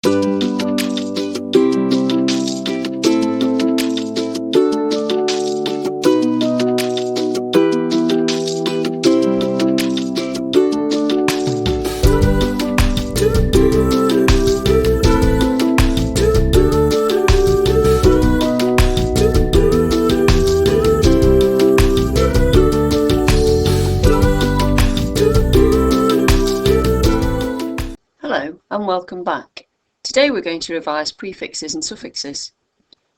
Hello and welcome back. Today we're going to revise prefixes and suffixes.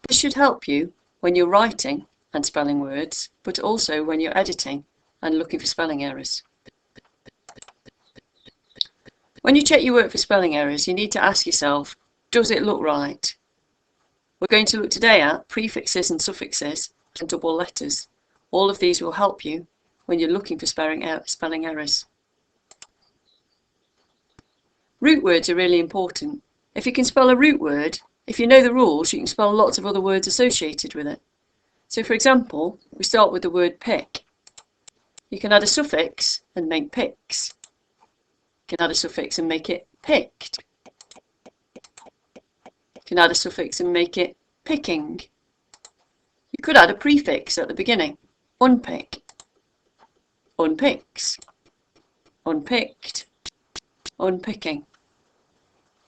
This should help you when you're writing and spelling words, but also when you're editing and looking for spelling errors. When you check your work for spelling errors, you need to ask yourself, does it look right? We're going to look today at prefixes and suffixes and double letters. All of these will help you when you're looking for spelling errors. Root words are really important. If you can spell a root word, if you know the rules, you can spell lots of other words associated with it. So for example, we start with the word pick. You can add a suffix and make picks. You can add a suffix and make it picked. You can add a suffix and make it picking. You could add a prefix at the beginning. Unpick, unpicks, unpicked, unpicking.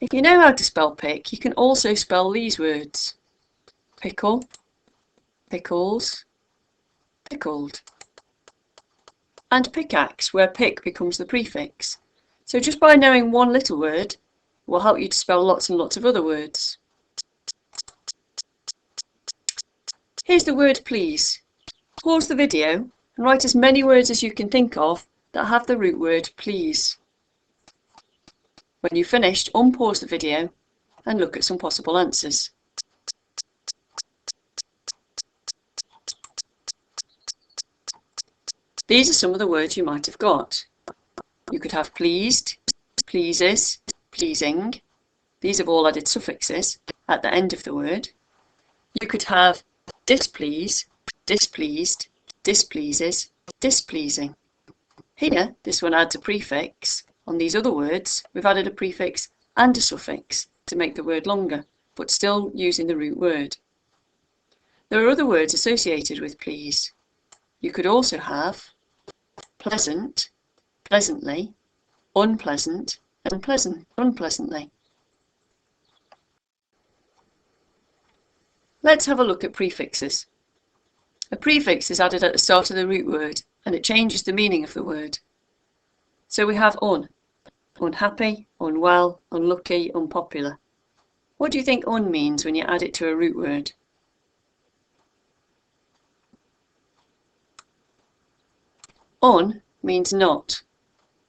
If you know how to spell pick, you can also spell these words. Pickle, pickles, pickled. And pickaxe, where pick becomes the prefix. So just by knowing one little word will help you to spell lots and lots of other words. Here's the word please. Pause the video and write as many words as you can think of that have the root word please. When you've finished, unpause the video and look at some possible answers. These are some of the words you might have got. You could have pleased, pleases, pleasing. These have all added suffixes at the end of the word. You could have displease, displeased, displeases, displeasing. Here, this one adds a prefix. On these other words, we've added a prefix and a suffix to make the word longer, but still using the root word. There are other words associated with please. You could also have pleasant, pleasantly, unpleasant, and unpleasant, unpleasantly. Let's have a look at prefixes. A prefix is added at the start of the root word and it changes the meaning of the word. So we have unhappy, unwell, unlucky, unpopular. What do you think un means when you add it to a root word? Un means not.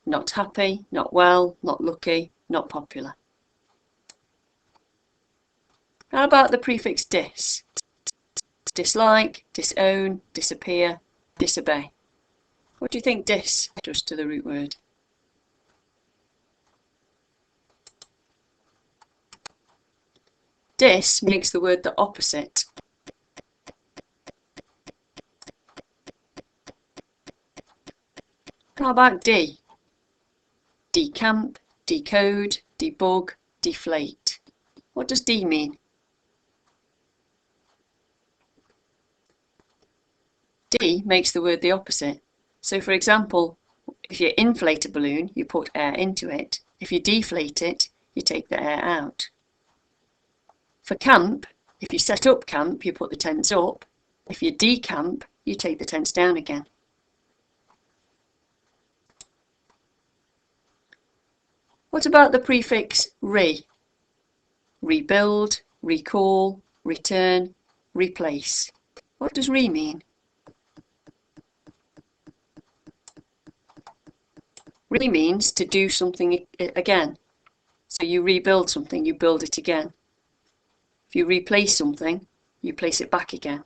Not happy, not well, not lucky, not popular. How about the prefix dis? Dislike, disown, disappear, disobey. What do you think dis does to the root word? Dis makes the word the opposite. How about de? Decamp, decode, debug, deflate. What does de mean? De makes the word the opposite. So for example, if you inflate a balloon, you put air into it. If you deflate it, you take the air out. For camp, if you set up camp, you put the tents up. If you decamp, you take the tents down again. What about the prefix re? Rebuild, recall, return, replace. What does re mean? Re means to do something again. So you rebuild something, you build it again. If you replace something, you place it back again.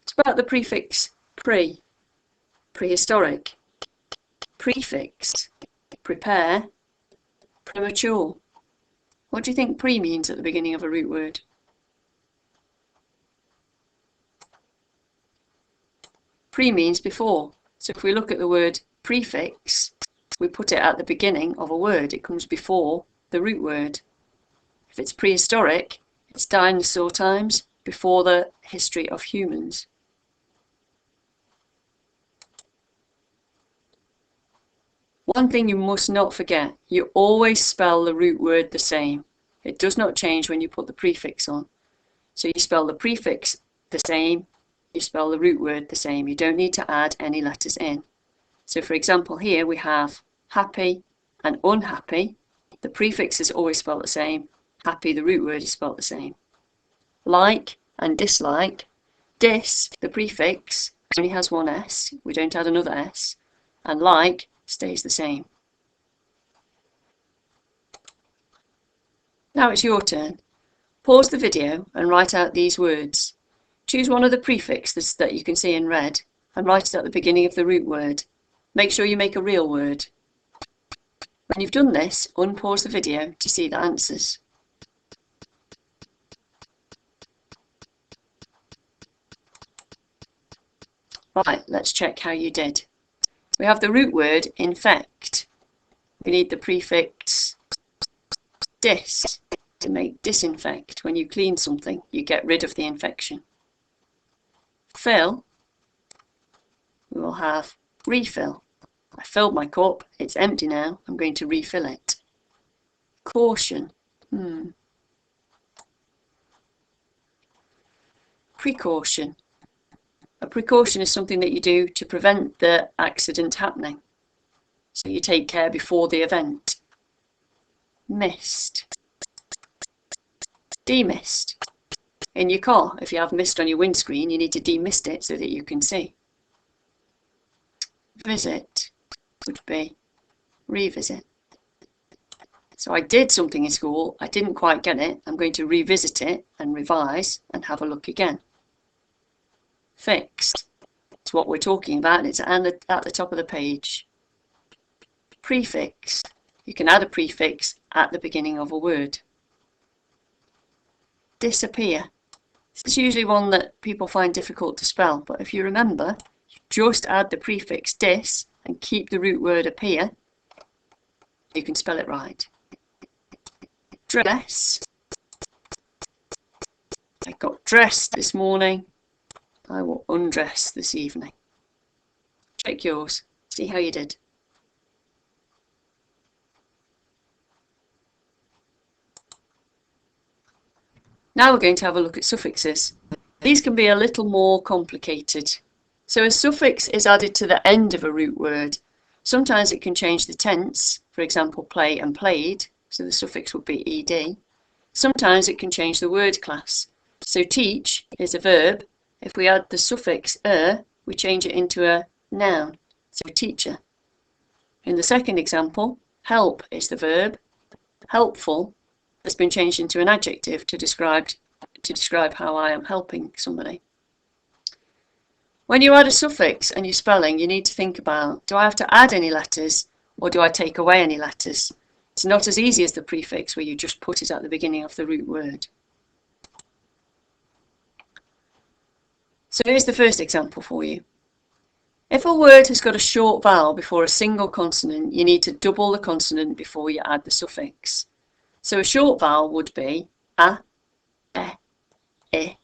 What about the prefix pre? Prehistoric, prefix, prepare, premature. What do you think pre means at the beginning of a root word? Pre means before. So if we look at the word prefix, we put it at the beginning of a word. It comes before the root word. If it's prehistoric, it's dinosaur times, before the history of humans. One thing you must not forget, you always spell the root word the same. It does not change when you put the prefix on. So you spell the prefix the same, you spell the root word the same. You don't need to add any letters in. So for example, here we have happy and unhappy. The prefix is always spelled the same. Happy, the root word, is spelled the same. Like and dislike. Dis, the prefix, only has one S. We don't add another S. And like stays the same. Now it's your turn. Pause the video and write out these words. Choose one of the prefixes that you can see in red and write it at the beginning of the root word. Make sure you make a real word. When you've done this, unpause the video to see the answers. Right, let's check how you did. We have the root word infect. We need the prefix dis to make disinfect. When you clean something, you get rid of the infection. Fill, we will have refill. I filled my cup, it's empty now, I'm going to refill it. Caution, Precaution. A precaution is something that you do to prevent the accident happening. So you take care before the event. Mist. Demist. In your car, if you have mist on your windscreen, you need to demist it so that you can see. Visit would be revisit. So I did something in school, I didn't quite get it, I'm going to revisit it and revise and have a look again. Fixed. It's what we're talking about, it's at the top of the page. Prefix. You can add a prefix at the beginning of a word. Disappear. This is usually one that people find difficult to spell, but if you remember, you just add the prefix dis and keep the root word appear, you can spell it right. Dress. I got dressed this morning. I will undress this evening. Check yours. See how you did. Now we're going to have a look at suffixes. These can be a little more complicated. So a suffix is added to the end of a root word. Sometimes it can change the tense, for example, play and played, so the suffix would be ed. Sometimes it can change the word class. So teach is a verb. If we add the suffix we change it into a noun, so teacher. In the second example, help is the verb. Helpful has been changed into an adjective to describe how I am helping somebody. When you add a suffix and you're spelling, you need to think about, do I have to add any letters or do I take away any letters? It's not as easy as the prefix where you just put it at the beginning of the root word. So here's the first example for you. If a word has got a short vowel before a single consonant, you need to double the consonant before you add the suffix. So a short vowel would be a, e,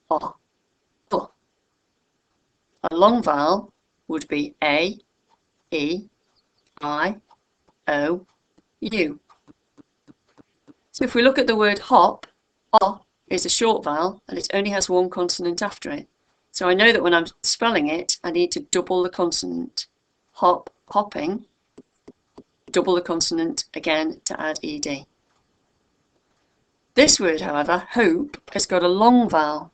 o, u. A long vowel would be a, e, I, o, u. So if we look at the word hop, o is a short vowel and it only has one consonant after it. So I know that when I'm spelling it, I need to double the consonant. Hop, hopping, double the consonant again to add ed. This word, however, hope, has got a long vowel.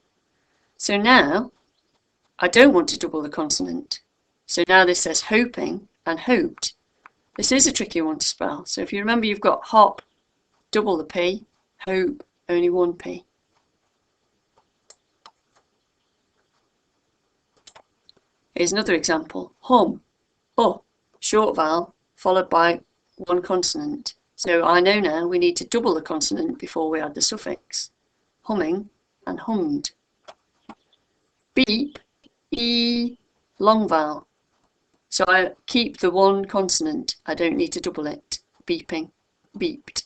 So now I don't want to double the consonant. So now this says hoping and hoped. This is a tricky one to spell. So if you remember, you've got hop, double the P, hope, only one P. Here's another example. Hum, short vowel, followed by one consonant. So I know now we need to double the consonant before we add the suffix. Humming and hummed. Beep, e, long vowel. So I keep the one consonant. I don't need to double it. Beeping, beeped.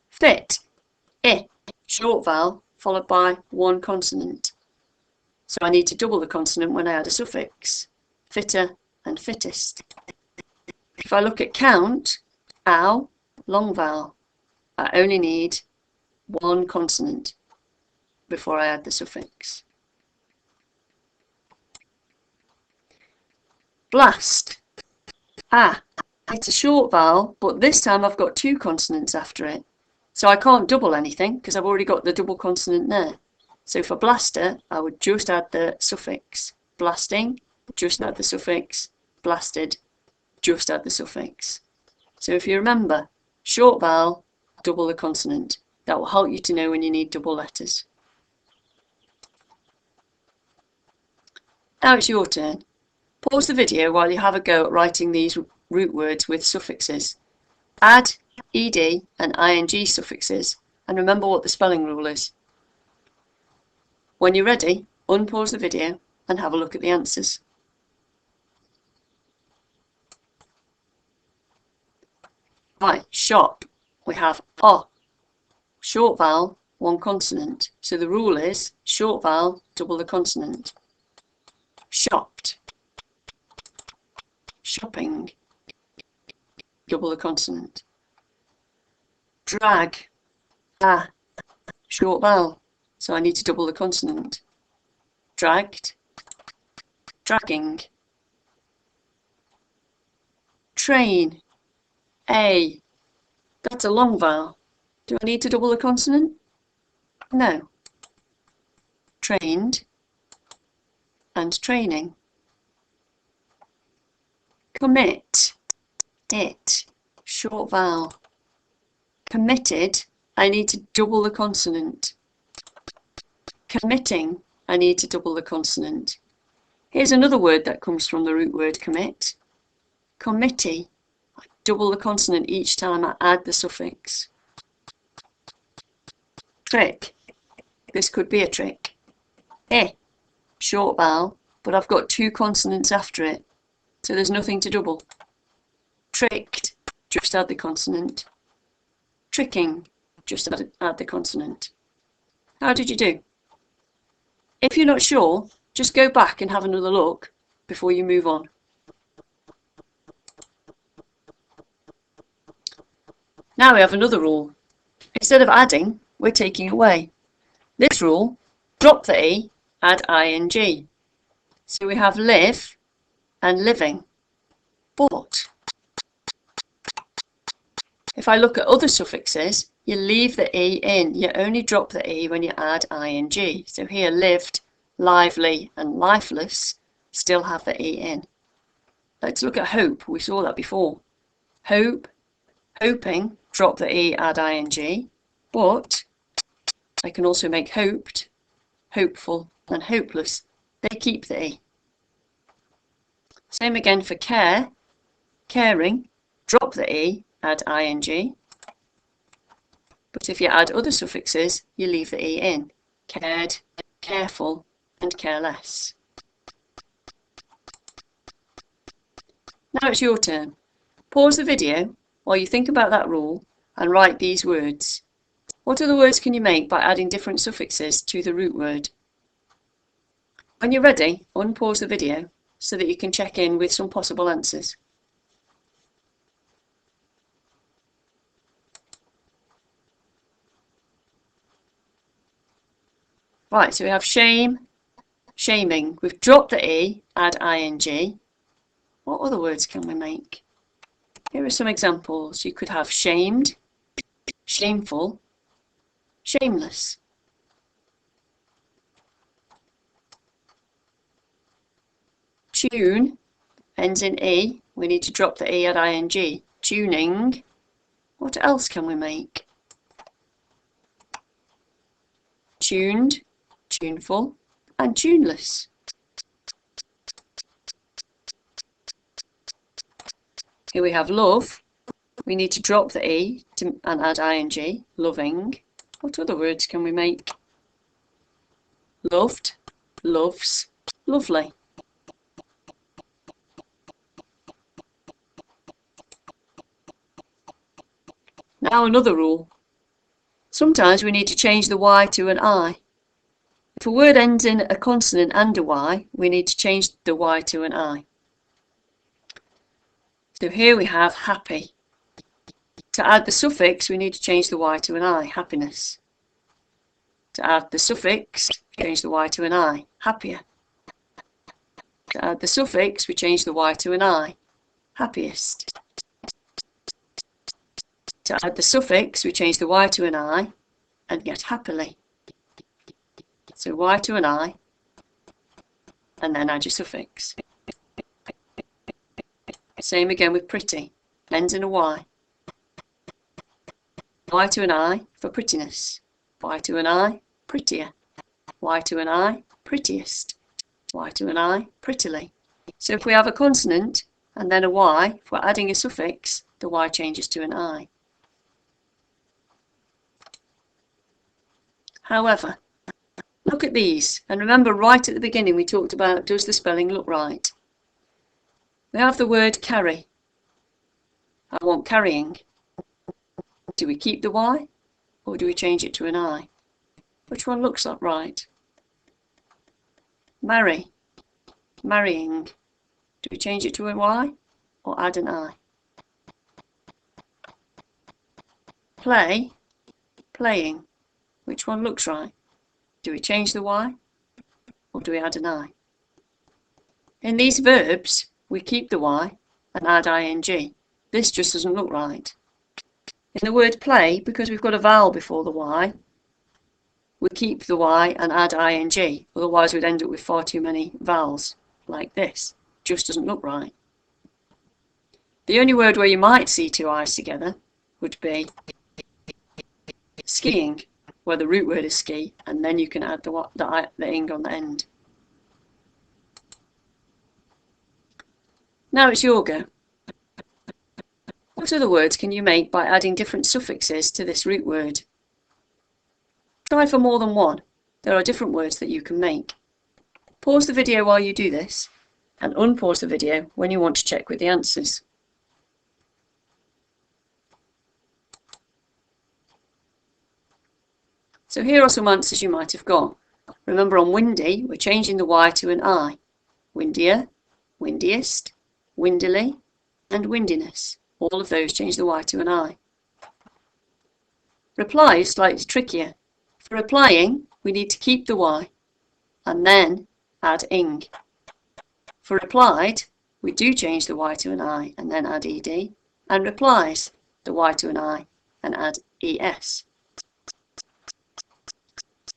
Fit, I, short vowel followed by one consonant. So I need to double the consonant when I add a suffix. Fitter and fittest. If I look at count, ow, long vowel. I only need one consonant before I add the suffix. Blast, it's a short vowel, but this time I've got two consonants after it. So I can't double anything because I've already got the double consonant there. So for blaster, I would just add the suffix. Blasting, just add the suffix. Blasted, just add the suffix. So if you remember, short vowel, double the consonant. That will help you to know when you need double letters. Now it's your turn. Pause the video while you have a go at writing these root words with suffixes. Add ed and ing suffixes and remember what the spelling rule is. When you're ready, unpause the video and have a look at the answers. Right, shop. We have O. Short vowel, one consonant. So the rule is short vowel, double the consonant. Shopped. Shopping, double the consonant. Drag, short vowel, so I need to double the consonant. Dragged, dragging. Train, that's a long vowel. Do I need to double the consonant? No. Trained and training. Commit, it, short vowel. Committed, I need to double the consonant. Committing, I need to double the consonant. Here's another word that comes from the root word commit. Committee, I double the consonant each time I add the suffix. Trick, this could be a trick. Short vowel, but I've got two consonants after it. So there's nothing to double. Tricked, just add the consonant. Tricking, just add the consonant. How did you do? If you're not sure, just go back and have another look before you move on. Now we have another rule. Instead of adding, we're taking away. This rule, drop the E, add ing. So we have live and living. But if I look at other suffixes, you leave the E in. You only drop the E when you add ing. So here, lived, lively and lifeless still have the E in. Let's look at hope. We saw that before. Hope, hoping, drop the E, add ing. But I can also make hoped, hopeful and hopeless. They keep the E. Same again for care, caring, drop the E, add ing. But if you add other suffixes, you leave the E in. Cared, careful and careless. Now it's your turn. Pause the video while you think about that rule and write these words. What other words can you make by adding different suffixes to the root word? When you're ready, unpause the video so that you can check in with some possible answers. Right, so we have shame, shaming. We've dropped the E, add ing. What other words can we make? Here are some examples. You could have shamed, shameful, shameless. Tune ends in E. We need to drop the E, add ing. Tuning. What else can we make? Tuned, tuneful and tuneless. Here we have love. We need to drop the E and add ing. Loving. What other words can we make? Loved, loves, Lovely. Now another rule. Sometimes we need to change the Y to an I. If a word ends in a consonant and a Y, we need to change the Y to an I. So here we have happy. To add the suffix, we need to change the Y to an I, happiness. To add the suffix, change the Y to an I, happier. To add the suffix, we change the Y to an I, happiest. To add the suffix, we change the Y to an I and get happily. So Y to an I, and then add your suffix. Same again with pretty, ends in a Y. Y to an I for prettiness. Y to an I, prettier. Y to an I, prettiest. Y to an I, prettily. So if we have a consonant and then a Y, if we're adding a suffix, the Y changes to an I. However, look at these, and remember right at the beginning we talked about, does the spelling look right? We have the word carry. I want carrying. Do we keep the Y or do we change it to an I? Which one looks like right? Marry. Marrying. Do we change it to a Y or add an I? Play. Playing. Which one looks right? Do we change the Y or do we add an I? In these verbs, we keep the Y and add ing. This just doesn't look right. In the word play, because we've got a vowel before the Y, we keep the Y and add ing. Otherwise we'd end up with far too many vowels, like this. Just doesn't look right. The only word where you might see two I's together would be skiing, where the root word is ski, and then you can add the ing on the end. Now it's your go. What other words can you make by adding different suffixes to this root word? Try for more than one. There are different words that you can make. Pause the video while you do this, and unpause the video when you want to check with the answers. So here are some answers you might have got. Remember, on windy, we're changing the Y to an I. Windier, windiest, windily, and windiness. All of those change the Y to an I. Reply is slightly trickier. For replying, we need to keep the Y and then add ing. For replied, we do change the Y to an I and then add ed. And replies, the Y to an I and add es.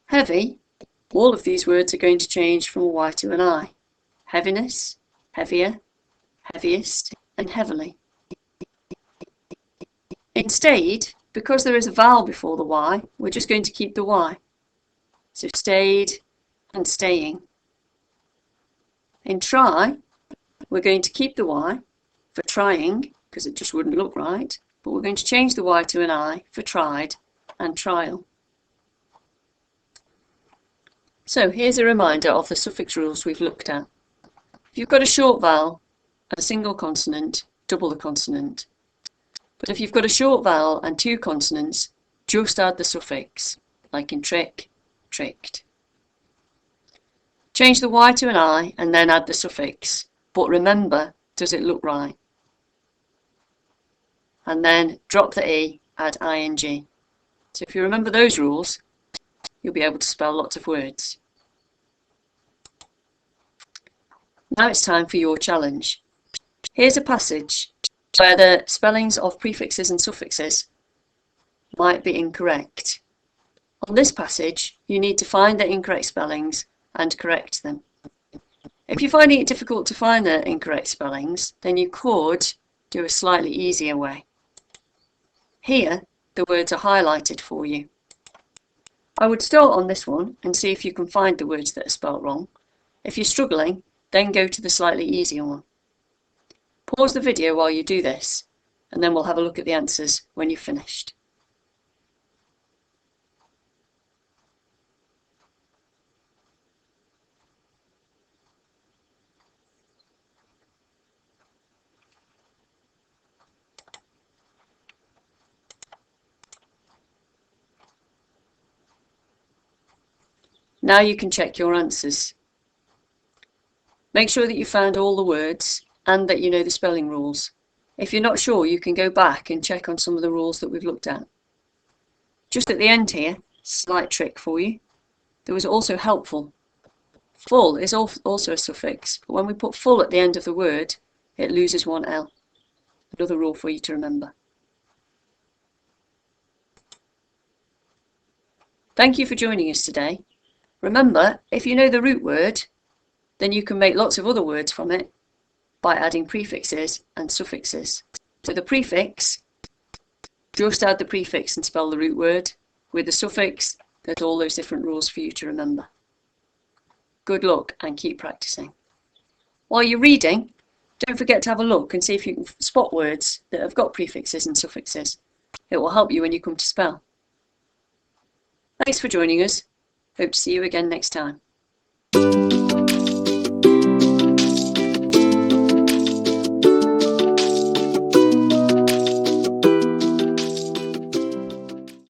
Heavy, all of these words are going to change from a Y to an I. Heaviness, heavier, heaviest, and heavily. In stayed, because there is a vowel before the Y, we're just going to keep the Y. So stayed and staying. In try, we're going to keep the Y for trying, because it just wouldn't look right, but we're going to change the Y to an I for tried and trial. So here's a reminder of the suffix rules we've looked at. If you've got a short vowel and a single consonant, double the consonant. But if you've got a short vowel and two consonants, just add the suffix, like in trick, tricked. Change the Y to an I and then add the suffix, but remember, does it look right? And then drop the E, add ing. So if you remember those rules, you'll be able to spell lots of words. Now it's time for your challenge. Here's a passage where the spellings of prefixes and suffixes might be incorrect. On this passage, you need to find the incorrect spellings and correct them. If you're finding it difficult to find the incorrect spellings, then you could do a slightly easier way. Here, the words are highlighted for you. I would start on this one and see if you can find the words that are spelt wrong. If you're struggling, then go to the slightly easier one. Pause the video while you do this, and then we'll have a look at the answers when you've finished. Now you can check your answers. Make sure that you found all the words and that you know the spelling rules. If you're not sure, you can go back and check on some of the rules that we've looked at. Just at the end here, slight trick for you. There was also helpful. Full is also a suffix, but when we put full at the end of the word, it loses one L. Another rule for you to remember. Thank you for joining us today. Remember, if you know the root word, then you can make lots of other words from it by adding prefixes and suffixes. So the prefix, just add the prefix and spell the root word. With the suffix, there's all those different rules for you to remember. Good luck and keep practicing. While you're reading, don't forget to have a look and see if you can spot words that have got prefixes and suffixes. It will help you when you come to spell. Thanks for joining us. Hope to see you again next time.